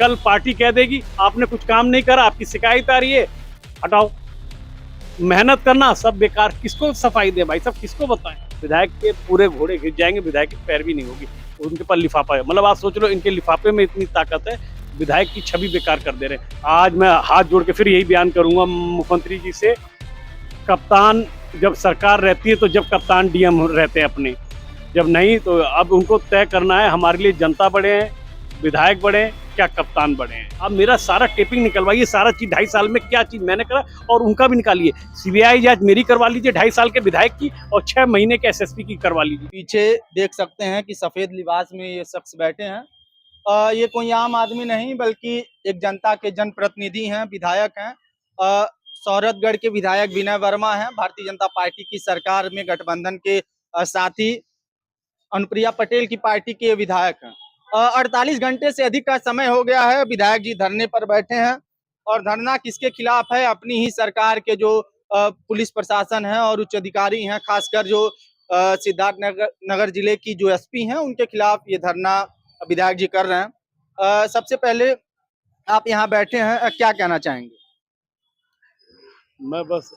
कल पार्टी कह देगी आपने कुछ काम नहीं करा, आपकी शिकायत आ रही है, हटाओ। मेहनत करना सब बेकार, किसको सफाई दे भाई साहब, किसको बताएं। विधायक के पूरे घोड़े घिस जाएंगे, विधायक की पैरवी नहीं होगी, उनके पास लिफाफा है। मतलब आप सोच लो इनके लिफाफे में इतनी ताकत है, विधायक की छवि बेकार कर दे रहे हैं। आज मैं हाथ जोड़ के फिर यही बयान करूंगा मुख्यमंत्री जी से, कप्तान जब सरकार रहती है तो जब कप्तान डीएम रहते हैं अपने, जब नहीं तो अब उनको तय करना है हमारे लिए जनता बड़े हैं, विधायक बड़े हैं, क्या कप्तान बड़े हैं। अब मेरा सारा टेपिंग निकलवाइए, सारा चीज 2.5 साल में क्या चीज मैंने करा और उनका भी निकालिए। सीबीआई जांच मेरी करवा लीजिए 2.5 साल के विधायक की और 6 महीने के एसएसपी की करवा लीजिए। पीछे देख सकते हैं कि सफेद लिबास में ये शख्स बैठे हैं। ये कोई आम आदमी नहीं बल्कि एक जनता के जनप्रतिनिधि हैं, विधायक हैं। सौरतगढ़ के विधायक विनय वर्मा हैं। भारतीय जनता पार्टी की सरकार में गठबंधन के साथी अनुप्रिया पटेल की पार्टी के विधायक हैं। 48 घंटे से अधिक का समय हो गया है, विधायक जी धरने पर बैठे हैं। और धरना किसके खिलाफ है? अपनी ही सरकार के जो पुलिस प्रशासन है और उच्च अधिकारी हैं, खासकर जो सिद्धार्थ नगर जिले की जो एसपी हैं, उनके खिलाफ ये धरना विधायक जी कर रहे हैं। सबसे पहले आप यहाँ बैठे हैं, क्या कहना चाहेंगे? मैं बस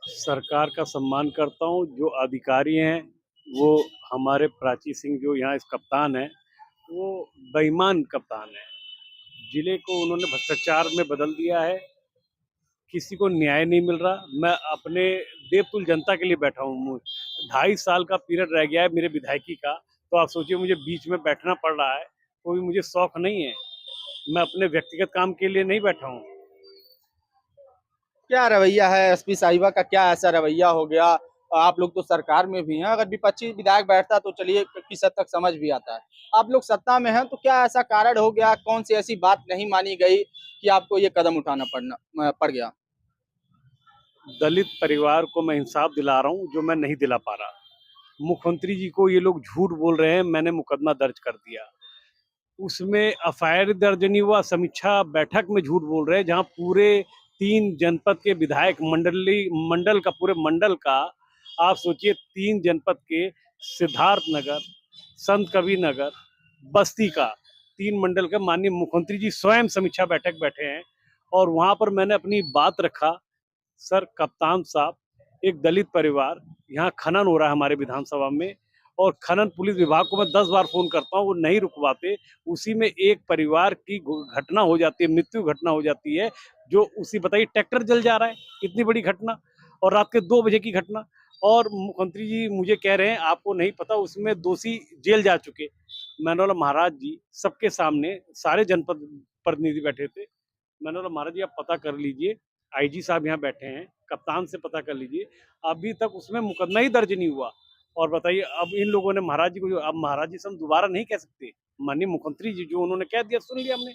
सरकार का सम्मान करता हूँ, जो अधिकारी हैं वो हमारे प्राची सिंह जो यहाँ इस कप्तान है, वो बेईमान कप्तान है। जिले को उन्होंने भ्रष्टाचार में बदल दिया है, किसी को न्याय नहीं मिल रहा। मैं अपने देवतुल जनता के लिए बैठा हूँ। 2.5 साल का पीरियड रह गया है मेरे विधायकी का, तो आप सोचिए मुझे बीच में बैठना पड़ रहा है, कोई मुझे शौक नहीं है। मैं अपने व्यक्तिगत काम के लिए नहीं बैठा हूँ। क्या रवैया है एसपी साहिबा का? क्या ऐसा रवैया हो गया? आप लोग तो सरकार में भी हैं, अगर विपक्षी विधायक बैठता तो चलिए किस हद तक समझ भी आता है। आप लोग सत्ता में हैं, तो क्या ऐसा कारण हो गया? कौन सी ऐसी बात नहीं मानी गई कि आपको ये कदम उठाना पड़ गया? दलित परिवार को मैं इंसाफ दिला रहा हूँ जो मैं नहीं दिला पा रहा। मुख्यमंत्री जी को ये लोग झूठ बोल रहे हैं, मैंने मुकदमा दर्ज कर दिया, उसमें एफआईआर दर्ज नहीं हुआ। समीक्षा बैठक में झूठ बोल रहे हैं, जहां पूरे 3 जनपद के विधायक मंडल का, पूरे मंडल का, आप सोचिए 3 जनपद के, सिद्धार्थ नगर, संत कबीर नगर, बस्ती का, 3 मंडल के माननीय मुख्यमंत्री जी स्वयं समीक्षा बैठक बैठे हैं। और वहां पर मैंने अपनी बात रखा, सर कप्तान साहब, एक दलित परिवार, यहाँ खनन हो रहा है हमारे विधानसभा में, और खनन पुलिस विभाग को मैं 10 बार फोन करता हूँ, वो नहीं रुकवाते। उसी में एक परिवार की घटना हो जाती है, मृत्यु घटना हो जाती है, जो उसी बताइए ट्रैक्टर जल जा रहा है, इतनी बड़ी घटना, और रात के 2 बजे की घटना। और मुख्यमंत्री जी मुझे कह रहे हैं आपको नहीं पता उसमें दोषी जेल जा चुके। मैंने बोला महाराज जी, सबके सामने सारे जनपद प्रतिनिधि बैठे थे, मैंने बोला महाराज जी आप पता कर लीजिए, आईजी साहब यहाँ बैठे हैं, कप्तान से पता कर लीजिए, अभी तक उसमें मुकदमा ही दर्ज नहीं हुआ। और बताइए अब इन लोगों ने महाराज जी को, जो अब महाराज जी से हम दोबारा नहीं कह सकते, माननीय मुख्यमंत्री जी जो उन्होंने कह दिया सुन लिया हमने।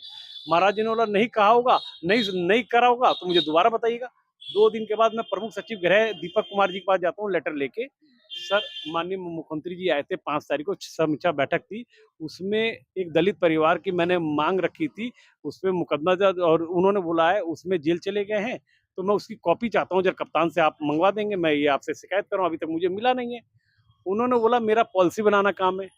महाराज जी ने बोला नहीं कहा होगा, नहीं करा होगा तो मुझे दोबारा बताइएगा। 2 दिन के बाद मैं प्रमुख सचिव गृह दीपक कुमार जी के पास जाता हूँ लेटर लेके। सर माननीय मुख्यमंत्री जी आए थे 5 तारीख को, समीक्षा बैठक थी, उसमें एक दलित परिवार की मैंने मांग रखी थी, उसमें मुकदमा दर्ज, और उन्होंने बोला है उसमें जेल चले गए हैं, तो मैं उसकी कॉपी चाहता हूँ, जब कप्तान से आप मंगवा देंगे, मैं ये आपसे शिकायत कर रहा हूँ, अभी तक मुझे मिला नहीं है। उन्होंने बोला मेरा पॉलिसी बनाना काम है।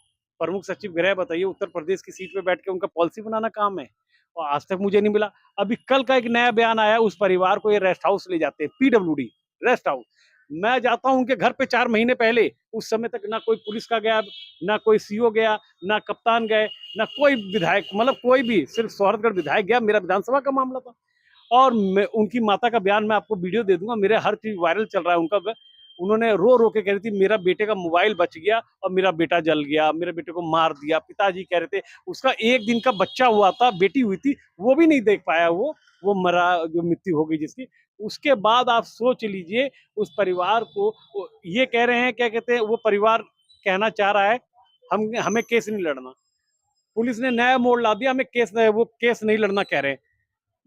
प्रमुख सचिव गृह बताइए, उत्तर प्रदेश की सीट पे बैठ के उनका पॉलिसी बनाना काम है, और आज तक मुझे नहीं मिला। अभी कल का एक नया बयान आया, उस परिवार को ये रेस्ट हाउस ले जाते हैं, पीडब्ल्यूडी रेस्ट हाउस। मैं जाता हूँ उनके घर पे 4 महीने पहले, उस समय तक ना कोई पुलिस का गया, ना कोई सीओ गया, ना कप्तान गए, ना कोई विधायक, मतलब कोई भी, सिर्फ सौरतगढ़ विधायक गया, मेरा विधानसभा का मामला था। और मैं उनकी माता का बयान, मैं आपको वीडियो दे दूंगा, मेरे हर चीज वायरल चल रहा है उनका। उन्होंने रो रो के कह रही थी मेरा बेटे का मोबाइल बच गया और मेरा बेटा जल गया, मेरे बेटे को मार दिया। पिताजी कह रहे थे उसका 1 दिन का बच्चा हुआ था, बेटी हुई थी, वो भी नहीं देख पाया, वो मरा, जो मृत्यु हो गई जिसकी। उसके बाद आप सोच लीजिए उस परिवार को, ये कह रहे हैं, क्या कहते हैं, वो परिवार कहना चाह रहा है हमें केस नहीं लड़ना। पुलिस ने नया मोड़ ला दिया, हमें केस, वो केस नहीं लड़ना कह रहे हैं।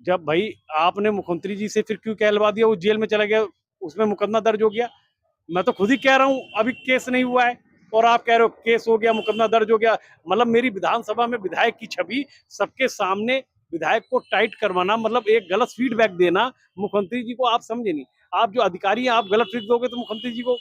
जब भाई आपने मुख्यमंत्री जी से फिर क्यों कहलवा दिया, वो जेल में चला गया, उसमें मुकदमा दर्ज हो गया। मैं तो खुद ही कह रहा हूँ अभी केस नहीं हुआ है, और आप कह रहे हो केस हो गया, मुकदमा दर्ज हो गया। मतलब मेरी विधानसभा में विधायक की छवि सबके सामने, विधायक को टाइट करवाना, मतलब एक गलत फीडबैक देना मुख्यमंत्री जी को, आप समझे नहीं। आप जो अधिकारी हैं, आप गलत फीड दोगे तो मुख्यमंत्री जी को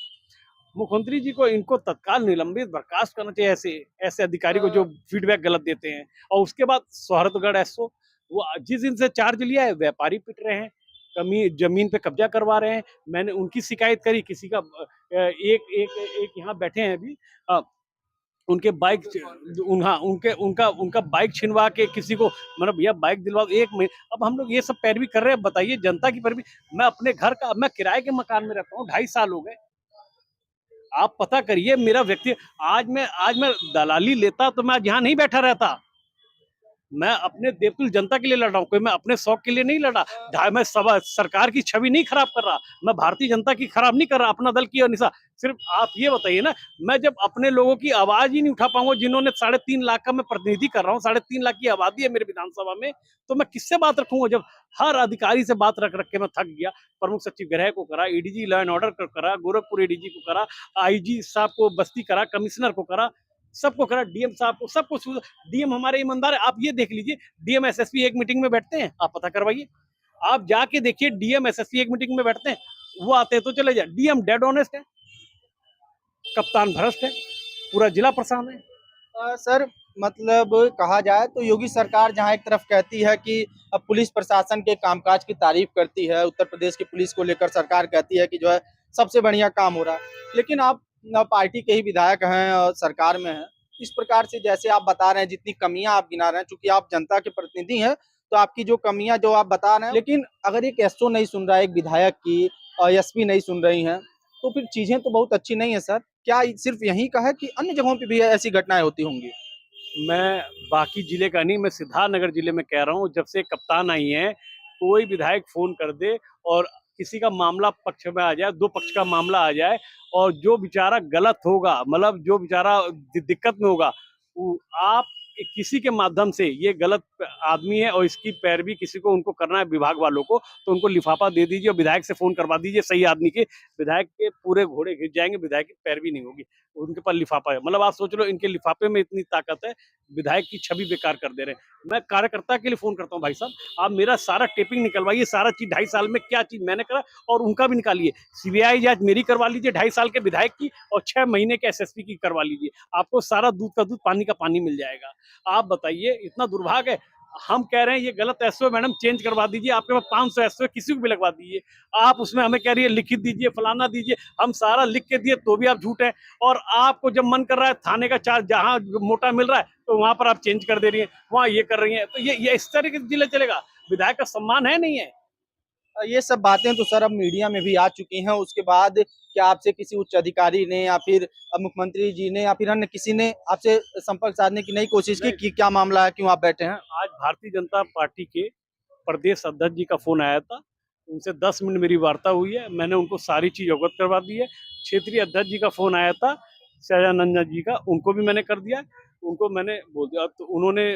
मुख्यमंत्री जी को इनको तत्काल निलंबित बर्खास्त करना चाहिए, ऐसे ऐसे अधिकारी को जो फीडबैक गलत देते हैं। और उसके बाद सोहरतगढ़ एसओ, वो जिस दिन से चार्ज लिया है व्यापारी पिट रहे हैं, कमी जमीन पे कब्जा करवा रहे हैं। मैंने उनकी शिकायत करी, किसी का एक एक एक यहाँ बैठे हैं अभी, अ, उनके बाइक हाँ, उनके उनका उनका बाइक छिनवा के किसी को, मतलब भैया बाइक दिलवाओ, एक महीने। अब हम लोग ये सब पैरवी कर रहे हैं, बताइए जनता की पैरवी। मैं अपने घर का, मैं किराए के मकान में रहता हूँ, 2.5 साल हो गए। आप पता करिए मेरा व्यक्ति, आज मैं दलाली लेता तो मैं आज यहाँ नहीं बैठा रहता। मैं अपने देवतुल जनता के लिए लड़ रहा हूँ, कोई मैं अपने शौक के लिए नहीं लड़ा। मैं सरकार की छवि नहीं खराब कर रहा, मैं भारतीय जनता की खराब नहीं कर रहा, अपना दल की और निशा। सिर्फ आप ये बताइए ना, मैं जब अपने लोगों की आवाज ही नहीं उठा पाऊंगा, जिन्होंने 3.5 लाख का मैं प्रतिनिधि कर रहा हूँ, 3.5 लाख की आबादी है मेरे विधानसभा में, तो मैं किससे बात रखूंगा? जब हर अधिकारी से बात रख रख के मैं थक गया। प्रमुख सचिव गृह को करा, एडीजी लॉ एंड ऑर्डर को करा, गोरखपुर एडीजी को करा, आईजी साहब को बस्ती करा, कमिश्नर को करा, सबको करा, डीएम साहब को, सबको। डीएम हमारे ईमानदार है, आप ये देख लीजिए, डीएम एसएसपी एक मीटिंग में बैठते हैं, आप पता करवाइए, आप जाके देखिए, डीएम एसएसपी एक मीटिंग में बैठते हैं, वो आते हैं तो चले जाए। डीएम डेड ऑनेस्ट है, कप्तान भ्रष्ट है, पूरा जिला परेशान है। सर, मतलब कहा जाए तो योगी सरकार जहां एक तरफ कहती है कि अब पुलिस प्रशासन के कामकाज की तारीफ करती है, उत्तर प्रदेश की पुलिस को लेकर सरकार कहती है कि जो है सबसे बढ़िया काम हो रहा है, लेकिन आप पार्टी के ही विधायक हैं और सरकार में हैं। इस प्रकार से जैसे आप बता रहे हैं, जितनी कमियां आप गिना रहे हैं, चूंकि आप जनता के प्रतिनिधि हैं, तो आपकी जो कमियां जो आप बता रहे हैं, लेकिन अगर एक एसओ नहीं सुन रहा है, एक विधायक की एसपी नहीं सुन रही हैं, तो फिर चीजें तो बहुत अच्छी नहीं है सर। क्या सिर्फ यहीं का है कि अन्य जगहों पे भी ऐसी घटनाएं होती होंगी? मैं बाकी जिले का नहीं, मैं सिद्धार्थनगर जिले में कह रहा हूँ, जब से कप्तान आई हैं, कोई विधायक फोन कर दे और किसी का मामला पक्ष में आ जाए, दो पक्ष का मामला आ जाए, और जो बेचारा गलत होगा, मतलब जो बेचारा दिक्कत में होगा, आप किसी के माध्यम से, ये गलत आदमी है और इसकी पैरवी किसी को उनको करना है विभाग वालों को, तो उनको लिफाफा दे दीजिए और विधायक से फोन करवा दीजिए सही आदमी के। विधायक के पूरे घोड़े घिस जाएंगे, विधायक की पैरवी नहीं होगी, उनके पास लिफाफा है। मतलब आप सोच लो, इनके लिफाफे में इतनी ताकत है, विधायक की छवि बेकार कर दे रहे हैं। मैं कार्यकर्ता के लिए फोन करता हूँ, भाई साहब आप मेरा सारा टेपिंग निकलवाइए, सारा चीज 2.5 साल में क्या चीज मैंने करा और उनका भी निकालिए। सीबीआई जांच मेरी करवा लीजिए 2.5 साल के विधायक की, और 6 महीने के एसएसपी की करवा लीजिए, आपको सारा दूध का दूध पानी का पानी मिल जाएगा। आप बताइए, इतना दुर्भाग्य है। हम कह रहे हैं ये गलत एसओ मैडम चेंज करवा दीजिए, आपके पास 500 एसओ किसी को भी लगवा दीजिए। आप उसमें हमें कह रही है लिखित दीजिए, फलाना दीजिए, हम सारा लिख के दिए तो भी आप झूठ है। और आपको जब मन कर रहा है थाने का चार्ज जहां मोटा मिल रहा है, तो वहां पर आप चेंज कर दे रही है, वहां ये कर रही है, तो ये इस तरह के जिले चलेगा? विधायक का सम्मान है नहीं है? ये सब बातें तो सर अब मीडिया में भी आ चुकी हैं। उसके बाद क्या आपसे किसी उच्च अधिकारी ने या फिर मुख्यमंत्री जी ने या फिर अन्य किसी ने आपसे संपर्क साधने की नई कोशिश की कि क्या मामला है, क्यों आप बैठे हैं? आज भारतीय जनता पार्टी के प्रदेश अध्यक्ष जी का फोन आया था, उनसे 10 मिनट मेरी वार्ता हुई है, मैंने उनको सारी चीज अवगत करवा दी है। क्षेत्रीय अध्यक्ष जी का फोन आया था, सहजानंद जी का, उनको भी मैंने कर दिया, उनको मैंने बोल दिया, तो उन्होंने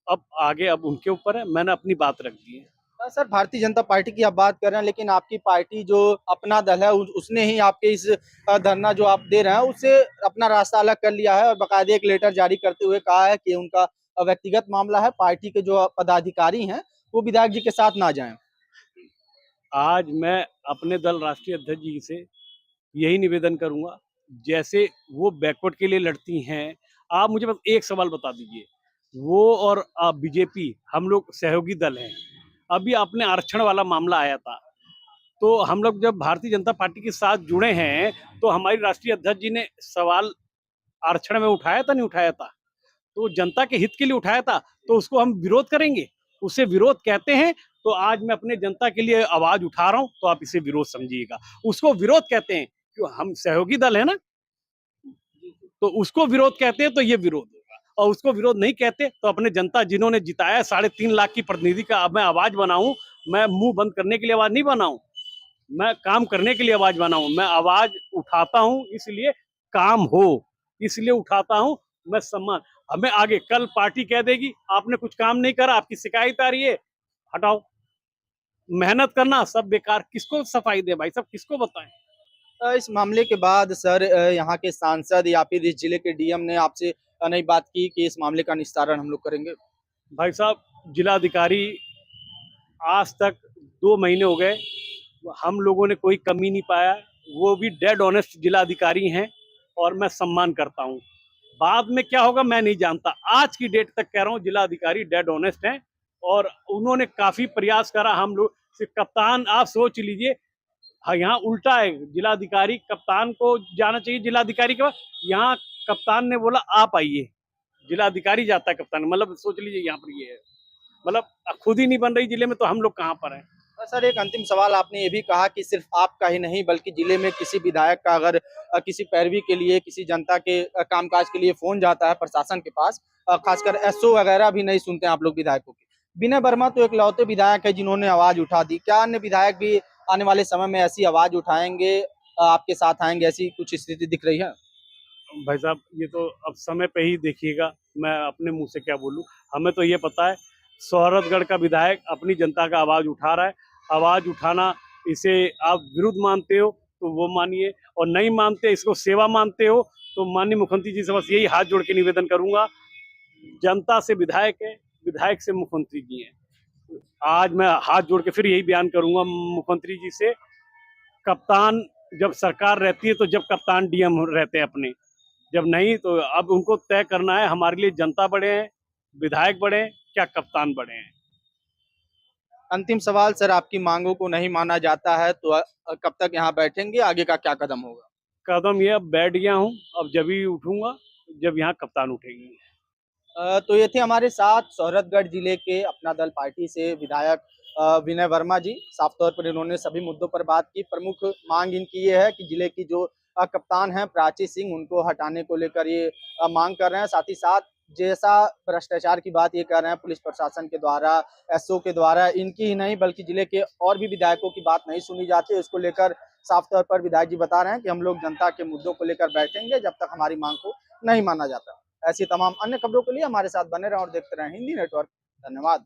अब आगे, अब उनके ऊपर है, मैंने अपनी बात रख दी है। सर, भारतीय जनता पार्टी की आप बात कर रहे हैं, लेकिन आपकी पार्टी जो अपना दल है उसने ही आपके इस धरना जो आप दे रहे हैं उससे अपना रास्ता अलग कर लिया है और बाकायदे एक लेटर जारी करते हुए कहा है कि उनका व्यक्तिगत मामला है, पार्टी के जो पदाधिकारी हैं वो विधायक जी के साथ ना जाएं। आज मैं अपने दल राष्ट्रीय अध्यक्ष जी से यही निवेदन करूंगा, जैसे वो बैकवर्ड के लिए लड़ती हैं, आप मुझे बस एक सवाल बता दीजिए, वो और बीजेपी हम लोग सहयोगी दल हैं। अभी आपने आरक्षण वाला मामला आया था, तो हम लोग जब भारतीय जनता पार्टी के साथ जुड़े हैं, तो हमारी राष्ट्रीय अध्यक्ष जी ने सवाल आरक्षण में उठाया था, नहीं उठाया था? तो जनता के हित के लिए उठाया था, तो उसको हम विरोध करेंगे? उसे विरोध कहते हैं। तो आज मैं अपने जनता के लिए आवाज उठा रहा हूं, तो आप इसे विरोध समझिएगा। उसको विरोध कहते हैं, क्यों? हम सहयोगी दल है ना, तो उसको विरोध कहते हैं, तो ये विरोध होगा। और उसको विरोध नहीं कहते, तो अपने जनता जिन्होंने जिताया 3.5 लाख की प्रतिनिधि का अब मैं आवाज बनाऊं, मैं मुंह बंद करने के लिए आवाज नहीं बनाऊं, मैं काम करने के लिए आवाज बनाऊं। मैं आवाज उठाता हूं इसलिए काम हो, इसलिए उठाता हूं। मैं सम्मान, हमें आगे कल पार्टी कह देगी आपने कुछ काम नहीं करा, आपकी शिकायत आ रही है, हटाओ। मेहनत करना सब बेकार, किसको सफाई दे भाई साहब, किसको बताएं? इस मामले के बाद सर यहाँ के सांसद या फिर इस जिले के डीएम ने आपसे नई बात की कि इस मामले का निस्तारण हम लोग करेंगे? भाई साहब, जिलाधिकारी आज तक 2 महीने हो गए, हम लोगों ने कोई कमी नहीं पाया, वो भी डेड ऑनेस्ट जिलाधिकारी हैं और मैं सम्मान करता हूँ। बाद में क्या होगा मैं नहीं जानता। आज की डेट तक कह रहा हूँ जिलाधिकारी डेड ऑनेस्ट हैं और उन्होंने काफी प्रयास करा। हम लोग कप्तान आप सोच लीजिए, हाँ यहाँ उल्टा है, जिलाधिकारी कप्तान को जाना चाहिए जिलाधिकारी के पास, यहाँ कप्तान ने बोला आप आइए, जिलाधिकारी जाता है कप्तान। मतलब सोच लीजिए यहाँ पर ये है, मतलब खुद ही नहीं बन रही जिले में तो हम लोग कहाँ पर हैं। सर एक अंतिम सवाल, आपने ये भी कहा कि सिर्फ आपका ही नहीं बल्कि जिले में किसी विधायक का अगर किसी पैरवी के लिए, किसी जनता के कामकाज के लिए फोन जाता है प्रशासन के पास, खासकर एसओ वगैरह भी नहीं सुनते हैं आप लोग विधायकों की। विनय वर्मा तो इकलौते विधायक है जिन्होंने आवाज उठा दी, क्या अन्य विधायक भी आने वाले समय में ऐसी आवाज उठाएंगे, आपके साथ आएंगे, ऐसी कुछ स्थिति दिख रही है? भाई साहब ये तो अब समय पे ही देखिएगा, मैं अपने मुंह से क्या बोलूं। हमें तो ये पता है सोहरतगढ़ का विधायक अपनी जनता का आवाज उठा रहा है। आवाज उठाना, इसे आप विरुद्ध मानते हो तो वो मानिए, और नहीं मानते, इसको सेवा मानते हो तो माननीय मुख्यमंत्री जी से बस यही हाथ जोड़ के निवेदन करूंगा, जनता से विधायक है, विधायक से मुख्यमंत्री जी हैं। आज मैं हाथ जोड़ के फिर यही बयान करूंगा मुख्यमंत्री जी से, कप्तान जब सरकार रहती है तो जब कप्तान डीएम रहते हैं अपने, जब नहीं तो अब उनको तय करना है हमारे लिए जनता बड़े हैं, विधायक बड़े हैं, क्या कप्तान बड़े हैं। अंतिम सवाल सर, आपकी मांगों को नहीं माना जाता है तो कब तक यहाँ बैठेंगे, आगे का क्या कदम होगा? कदम ये अब बैठ गया हूँ, अब जब ही उठूंगा जब यहाँ कप्तान उठेंगे। तो ये थे हमारे साथ सोहरतगढ़ जिले के अपना दल पार्टी से विधायक विनय वर्मा जी। साफ तौर पर इन्होंने सभी मुद्दों पर बात की। प्रमुख मांग इनकी ये है कि जिले की जो कप्तान हैं प्राची सिंह, उनको हटाने को लेकर ये मांग कर रहे हैं। साथ ही साथ जैसा भ्रष्टाचार की बात ये कर रहे हैं पुलिस प्रशासन के द्वारा, एसओ के द्वारा, इनकी ही नहीं बल्कि जिले के और भी विधायकों की बात नहीं सुनी जाती है। इसको लेकर साफ तौर पर विधायक जी बता रहे हैं कि हम लोग जनता के मुद्दों को लेकर बैठेंगे जब तक हमारी मांग को नहीं माना जाता। ऐसी तमाम अन्य खबरों के लिए हमारे साथ बने रहें और देखते रहें हिंदी नेटवर्क। धन्यवाद।